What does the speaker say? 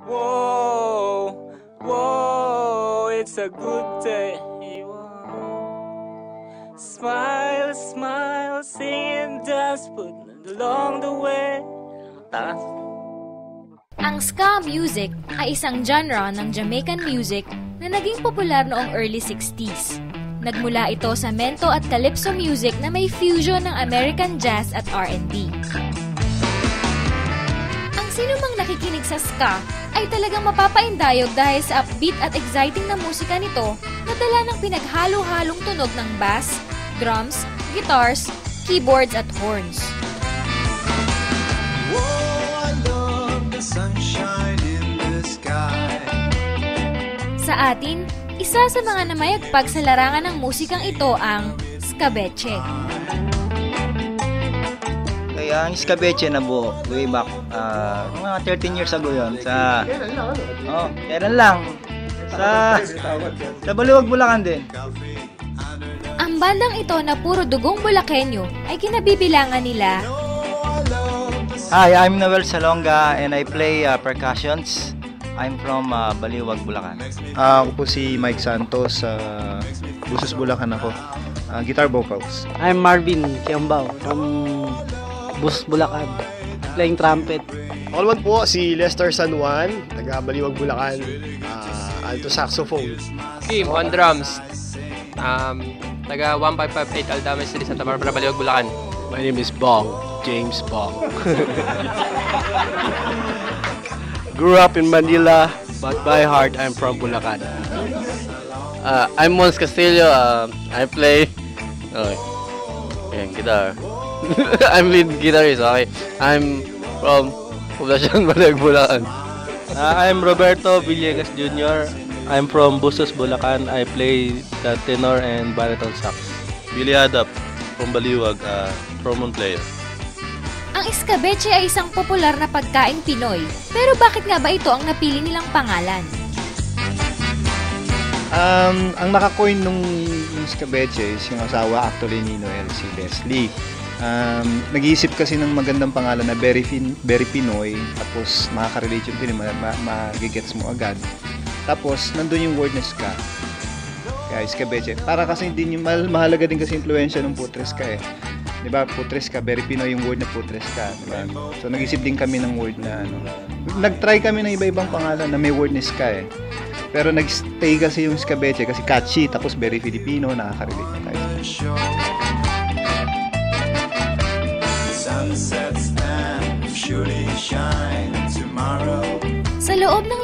Whoa, whoa, it's a good day. Smile, smile, sing and dance, put along the way. Ang ska music ay isang genre ng Jamaican music na naging popular noong early 60s. Nagmula ito sa mento at calypso music na may fusion ng American jazz at R&B. Ang sinumang nakikinig sa ska ay talagang mapapaindayog dahil sa upbeat at exciting na musika nito na dala ng pinaghalo-halong tunog ng bass, drums, guitars, keyboards at horns. Sa atin, isa sa mga namayagpag sa larangan ng musikang ito ang skabeche. Kaya ang skabeche nabuo way back mga 13 years ago yon sa kailan lang sa Baliwag, Bulacan din. Ang bandang ito na puro dugong Bulakenyo ay kinabibilangan nila. Hi, I'm Noel Salonga and I play percussions. I'm from Baliwag, Bulacan. Ako po si Mike Santos, Busos, Bulacan ako. Guitar vocals. I'm Marvin Kiambao from Busos, Bulacan, playing trumpet. Ako naman po si Lester San Juan, taga Baliwag, Bulacan, alto saxophone. Kim on drums, taga 1558 Aldames City, Santa Barbara, Baliwag, Bulacan. My name is Bong, James Bong. Grew up in Manila, but by heart I'm from Bulacan. I'm Mons Castillo. I play guitar. I'm lead guitarist. Okay. I'm from Poblacion, Baliwag, Bulacan. I'm Roberto Villegas Jr. I'm from Busos, Bulacan. I play the tenor and baritone sax. Billy Adap from Baliwag, trombone player. Ang skabeche ay isang popular na pagkaing Pinoy. Pero bakit nga ba ito ang napili nilang pangalan? Ang nakakoin nung skabeche is yung asawa actually ni Noel, si Leslie. Nag-iisip kasi ng magandang pangalan na very Pinoy, tapos makaka-relate yung Pinoy, magigets mo agad. Tapos nandun yung word na ska. Kaya skabeche. Para kasi din yung mahalaga din kasi influensya ng putreska eh. Diba, putreska, very Pinoy yung word na putreska, diba? So nag-isip din kami ng word na nag-try kami ng iba-ibang pangalan na may word na ska eh. Pero nag-stay kasi yung skabeche kasi catchy, tapos very Filipino, nakaka-relate na tayo. Sa loob ng